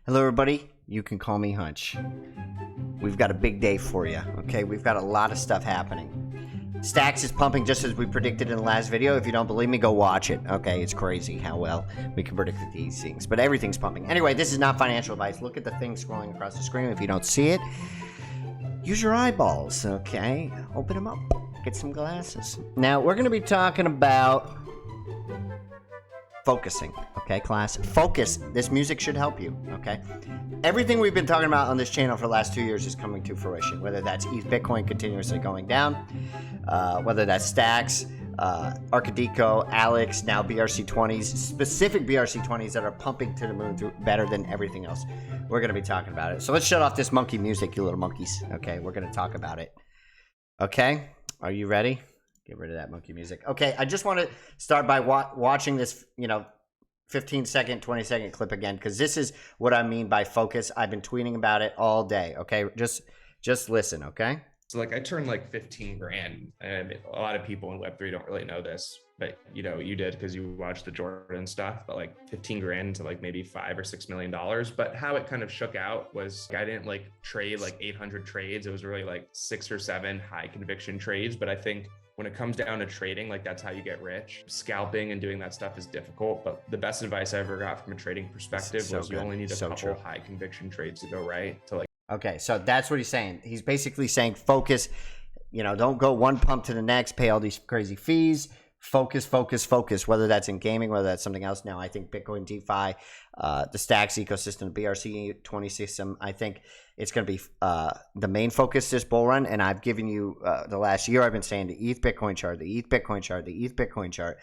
Hello, everybody. You can call me Hunch. We've got a big day for you, okay? We've got a lot of stuff happening. STX is pumping just as we predicted in the last video. If you don't believe me, go watch it, okay? It's crazy how well we can predict these things, but everything's pumping. Anyway, this is not financial advice. Look at the thing scrolling across the screen. If you don't see it, use your eyeballs, okay? Open them up. Get some glasses. Now, we're going to be talking about focusing, okay, class? Focus. This music should help you, okay? Everything we've been talking about on this channel for the last 2 years is coming to fruition, whether that's ETH Bitcoin continuously going down, whether that's STX, Arkadiko, ALEX, now BRC20s, specific BRC20s that are pumping to the moon through better than everything else. We're going to be talking about it. So let's shut off this monkey music, you little monkeys, okay? We're going to talk about it, okay? Are you ready? Get rid of that monkey music. Okay, I just want to start by watching this, 15-second, 20-second clip again, because this is what I mean by focus. I've been tweeting about it all day, okay? Just listen, okay? So like I turned like 15 grand, and a lot of people in Web3 don't really know this, but you did because you watched the Jordan stuff, but like 15 grand to like maybe $5 or $6 million. But how it kind of shook out was I didn't like trade like 800 trades. It was really like 6 or 7 high conviction trades. But I think when it comes down to trading, like that's how you get rich. Scalping and doing that stuff is difficult, but the best advice I ever got from a trading perspective was you only need a couple high conviction trades to go right to like. Okay, so that's what he's saying. He's basically saying focus, don't go one pump to the next, pay all these crazy fees. Focus, focus, focus, whether that's in gaming, whether that's something else. Now, I think Bitcoin, DeFi, the STX ecosystem, the BRC20 system, I think it's going to be the main focus this bull run. And I've given you the last year, I've been saying the ETH Bitcoin chart, the ETH Bitcoin chart, the ETH Bitcoin chart,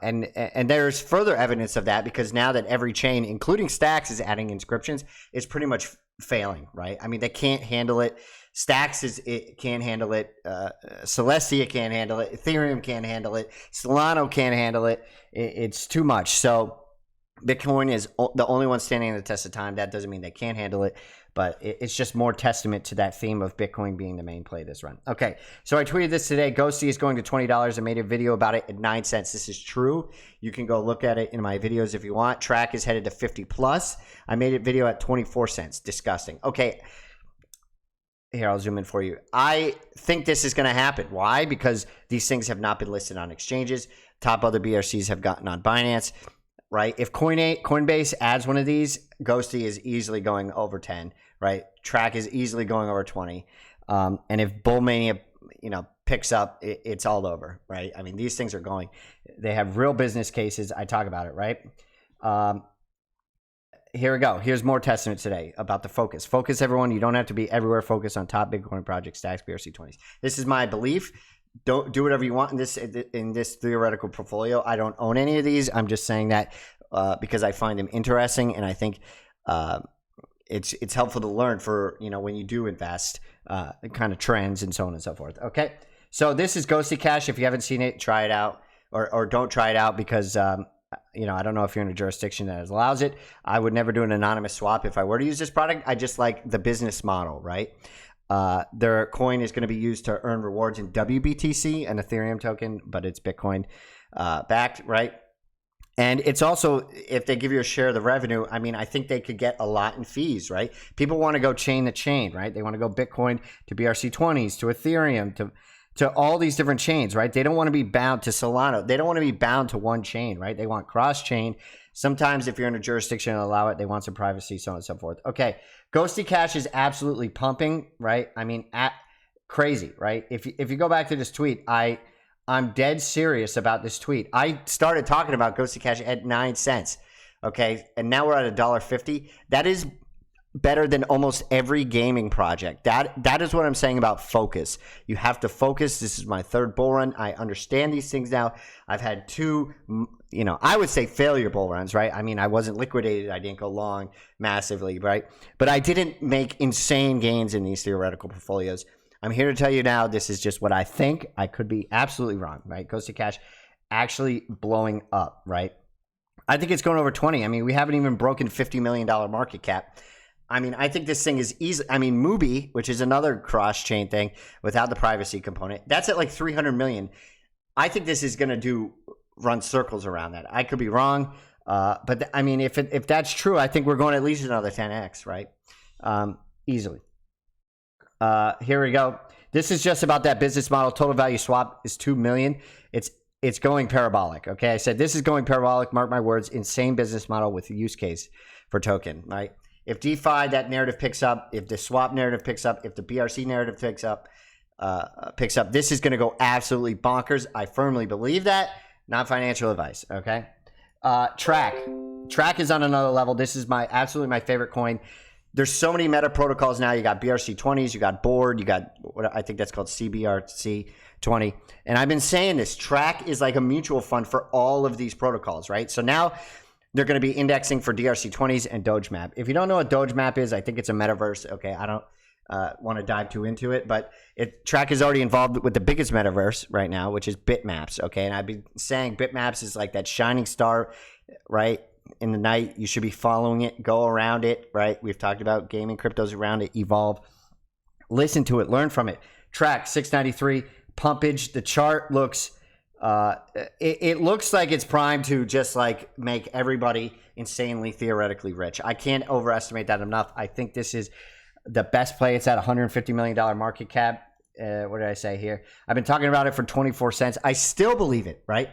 and there's further evidence of that because now that every chain, including STX, is adding inscriptions, it's pretty much failing, right? I mean, they can't handle it. STX can't handle it. Celestia can't handle it. Ethereum can't handle it. Solana can't handle it. It's too much. So Bitcoin is the only one standing the test of time. That doesn't mean they can't handle it, but it's just more testament to that theme of Bitcoin being the main play this run. Okay, so I tweeted this today. Ghosty is going to $20. I made a video about it at 9 cents. This is true. You can go look at it in my videos if you want. Trac is headed to 50 plus. I made a video at 24 cents. Disgusting. Okay. Here, I'll zoom in for you. I think this is going to happen. Why? Because these things have not been listed on exchanges. Top other BRCs have gotten on Binance, right? If Coinbase adds one of these, Ghosty is easily going over 10, right? Trac is easily going over 20. And if Bullmania, picks up, it's all over, right? I mean, these things are going. They have real business cases. I talk about it, right? Here we go. Here's more testament today about the focus. Focus, everyone. You don't have to be everywhere. Focus on top Bitcoin projects, STX, BRC20s. This is my belief. Don't do whatever you want in this theoretical portfolio. I don't own any of these. I'm just saying that because I find them interesting, and I think it's helpful to learn for when you do invest, kind of trends and so on and so forth. Okay, so this is Ghosty Cash. If you haven't seen it, try it out, or don't try it out because. I don't know if you're in a jurisdiction that allows it. I would never do an anonymous swap if I were to use this product. I just like the business model, right? Their coin is going to be used to earn rewards in WBTC, an Ethereum token, but it's Bitcoin backed, right? And it's also, if they give you a share of the revenue, I mean, I think they could get a lot in fees, right? People want to go chain to chain, right? They want to go Bitcoin to BRC20s, to Ethereum, to all these different chains, right? They don't want to be bound to Solana. They don't want to be bound to one chain, right? They want cross-chain. Sometimes if you're in a jurisdiction and allow it, they want some privacy, so on and so forth. Okay, Ghosty Cash is absolutely pumping, right? I mean, crazy, right? If you go back to this tweet, I'm dead serious about this tweet. I started talking about Ghosty Cash at 9 cents, okay? And now we're at $1.50. That is better than almost every gaming project. That is what I'm saying about focus. You have to focus. This is my third bull run. I understand these things now. I've had 2, I would say failure bull runs, right? I mean, I wasn't liquidated. I didn't go long massively, right? But I didn't make insane gains in these theoretical portfolios. I'm here to tell you now, this is just what I think. I could be absolutely wrong, right? Ghosty Cash actually blowing up, right? I think it's going over 20. I mean, we haven't even broken $50 million market cap. I mean, I think this thing is easy. I mean, Mubi, which is another cross-chain thing without the privacy component, that's at like 300 million. I think this is going to run circles around that. I could be wrong. But I mean, if that's true, I think we're going at least another 10x, right? Easily. Here we go. This is just about that business model. Total value swap is 2 million. It's going parabolic. Okay, I said this is going parabolic. Mark my words. Insane business model with a use case for token. Right. If DeFi, that narrative picks up. If the swap narrative picks up. If the BRC narrative picks up. This is going to go absolutely bonkers. I firmly believe that. Not financial advice. Okay. Trac is on another level. This is absolutely my favorite coin. There's so many meta protocols now. You got BRC20s, you got Board, you got what I think that's called CBRC20. And I've been saying this, Trac is like a mutual fund for all of these protocols, right? So now they're going to be indexing for DRC20s and Dogemap. If you don't know what Dogemap is, I think it's a metaverse. Okay, I don't want to dive too into it, but Trac is already involved with the biggest metaverse right now, which is Bitmaps. Okay, and I've been saying Bitmaps is like that shining star, right? In the night, you should be following it, go around it, right? We've talked about gaming cryptos around it, evolve, listen to it, learn from it. Trac 693 pumpage. The chart looks, it looks like it's primed to just like make everybody insanely theoretically rich. I can't overestimate that enough. I think this is the best play. It's at $150 million market cap. What did I say here? I've been talking about it for 24 cents. I still believe it, right?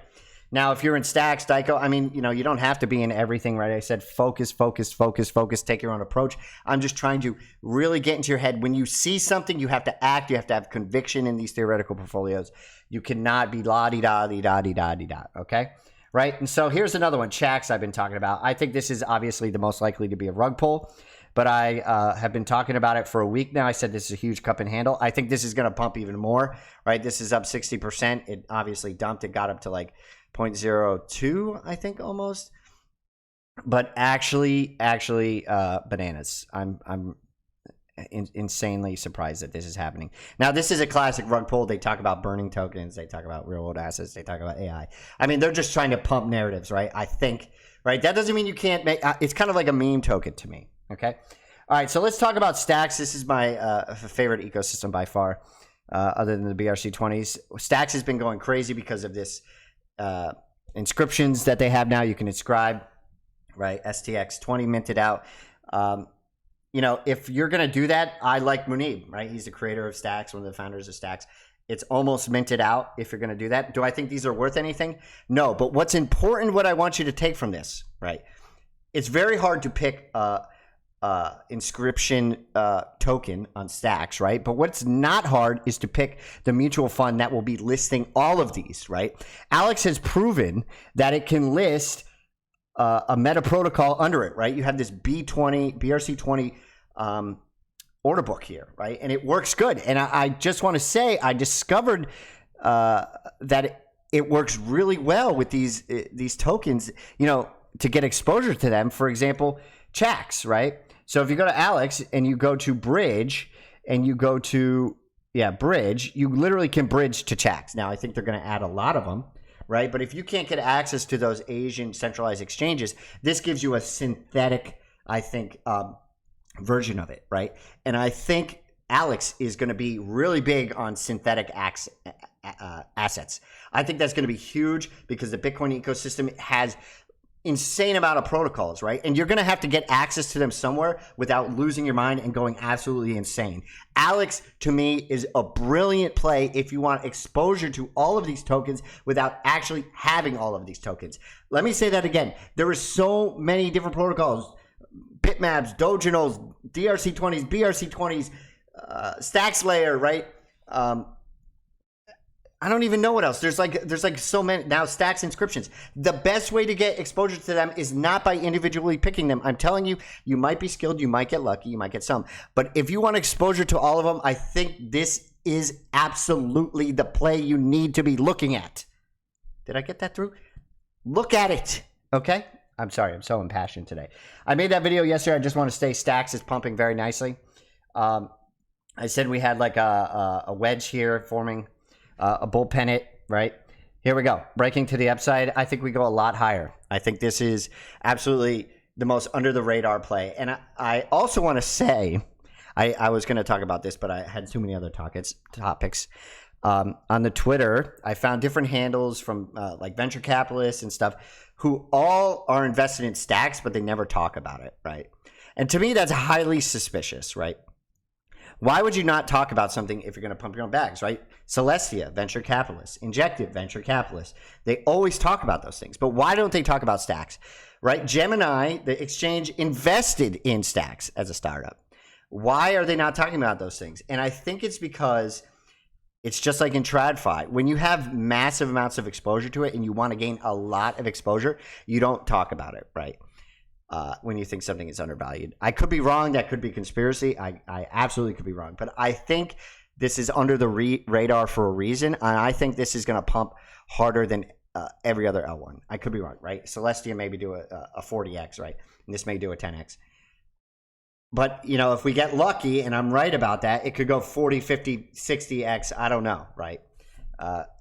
Now, if you're in STX, DIKO, I mean, you don't have to be in everything, right? I said focus, take your own approach. I'm just trying to really get into your head. When you see something, you have to act. You have to have conviction in these theoretical portfolios. You cannot be la-di-da-di-da-di-da-di-da, okay? Right? And so here's another one, Chax I've been talking about. I think this is obviously the most likely to be a rug pull, but I have been talking about it for a week now. I said this is a huge cup and handle. I think this is going to pump even more, right? This is up 60%. It obviously dumped. It got up to like 0.02, I think almost, but actually bananas. I'm insanely surprised that this is happening. Now, this is a classic rug pull. They talk about burning tokens. They talk about real world assets. They talk about AI. I mean, they're just trying to pump narratives, right? I think, right? That doesn't mean you can't make, it's kind of like a meme token to me. Okay. All right. So let's talk about Stacks. This is my favorite ecosystem by far, other than the BRC20s. Stacks has been going crazy because of this, inscriptions that they have now. You can inscribe, right? STX 20 minted out. If you're going to do that, I like Munib, right? He's the creator of Stacks, one of the founders of Stacks. It's almost minted out if you're going to do that. Do I think these are worth anything? No, but what's important, what I want you to take from this, right? It's very hard to pick inscription token on Stacks, right? But what's not hard is to pick the mutual fund that will be listing all of these, right? Alex has proven that it can list a meta protocol under it, right? You have this BRC20 order book here, right? And it works good. And I just want to say I discovered that it works really well with these tokens, to get exposure to them. For example, Chax, right? So if you go to Alex and you go to Bridge and you go to, Bridge, you literally can bridge to Chax. Now, I think they're going to add a lot of them, right? But if you can't get access to those Asian centralized exchanges, this gives you a synthetic, I think, version of it, right? And I think Alex is going to be really big on synthetic assets. I think that's going to be huge because the Bitcoin ecosystem has insane amount of protocols, right? And you're going to have to get access to them somewhere without losing your mind and going absolutely insane. Alex, to me, is a brilliant play if you want exposure to all of these tokens without actually having all of these tokens. Let me say that again. There are so many different protocols. Bitmaps, Dogenos, DRC20s, BRC20s, Stacks Layer, right? I don't even know what else. There's like so many now. Stacks inscriptions. The best way to get exposure to them is not by individually picking them. I'm telling you, you might be skilled, you might get lucky, you might get some. But if you want exposure to all of them, I think this is absolutely the play you need to be looking at. Did I get that through? Look at it. Okay. I'm sorry. I'm so impassioned today. I made that video yesterday. I just want to say Stacks is pumping very nicely. I said we had like a wedge here forming. A bull pennant, right? Here we go. Breaking to the upside. I think we go a lot higher. I think this is absolutely the most under the radar play. And I also want to say, I was going to talk about this, but I had too many other topics. on the Twitter, I found different handles from like venture capitalists and stuff who all are invested in stacks, but they never talk about it, right? And to me, that's highly suspicious, right? Why would you not talk about something if you're going to pump your own bags, right? Celestia, venture capitalists. Injective, venture capitalists. They always talk about those things. But why don't they talk about stacks, right? Gemini, the exchange, invested in stacks as a startup. Why are they not talking about those things? And I think it's because it's just like in TradFi. When you have massive amounts of exposure to it and you want to gain a lot of exposure, you don't talk about it, right? When you think something is undervalued. I could be wrong. That could be conspiracy. I absolutely could be wrong. But I think this is under the radar for a reason. And I think this is going to pump harder than every other L1. I could be wrong, right? Celestia maybe do a 40x, right? And this may do a 10x. But, you know, if we get lucky and I'm right about that, it could go 40, 50, 60x. I don't know, right?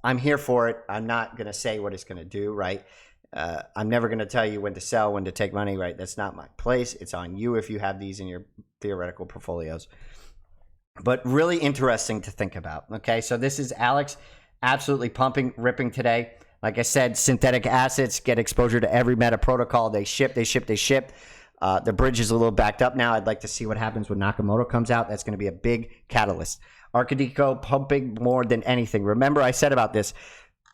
I'm here for it. I'm not going to say what it's going to do, right? I'm never going to tell you when to sell, when to take money, right? That's not my place. It's on you if you have these in your theoretical portfolios. But really interesting to think about, okay? So this is Alex absolutely pumping, ripping today. Like I said, synthetic assets get exposure to every meta protocol. They ship. The bridge is a little backed up now. I'd like to see what happens when Nakamoto comes out. That's going to be a big catalyst. Arkadiko pumping more than anything. Remember I said about this,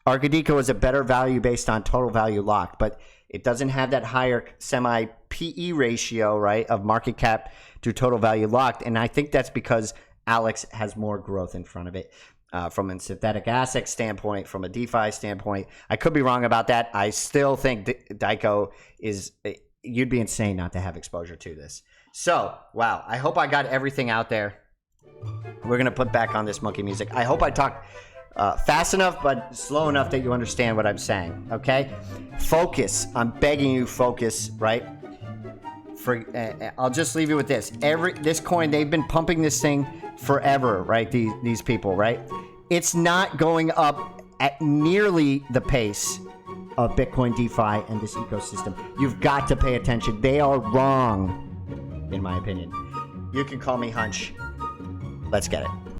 Arkadiko is a better value based on total value locked, but it doesn't have that higher semi-PE ratio, right, of market cap to total value locked. And I think that's because Alex has more growth in front of it from a synthetic asset standpoint, from a DeFi standpoint. I could be wrong about that. I still think DIKO is, you'd be insane not to have exposure to this. So, wow, I hope I got everything out there. We're going to put back on this monkey music. I hope I talked fast enough, but slow enough that you understand what I'm saying, okay? Focus. I'm begging you, focus, right? I'll just leave you with this. This coin, they've been pumping this thing forever, right? These people, right? It's not going up at nearly the pace of Bitcoin, DeFi, and this ecosystem. You've got to pay attention. They are wrong, in my opinion. You can call me Hunch. Let's get it.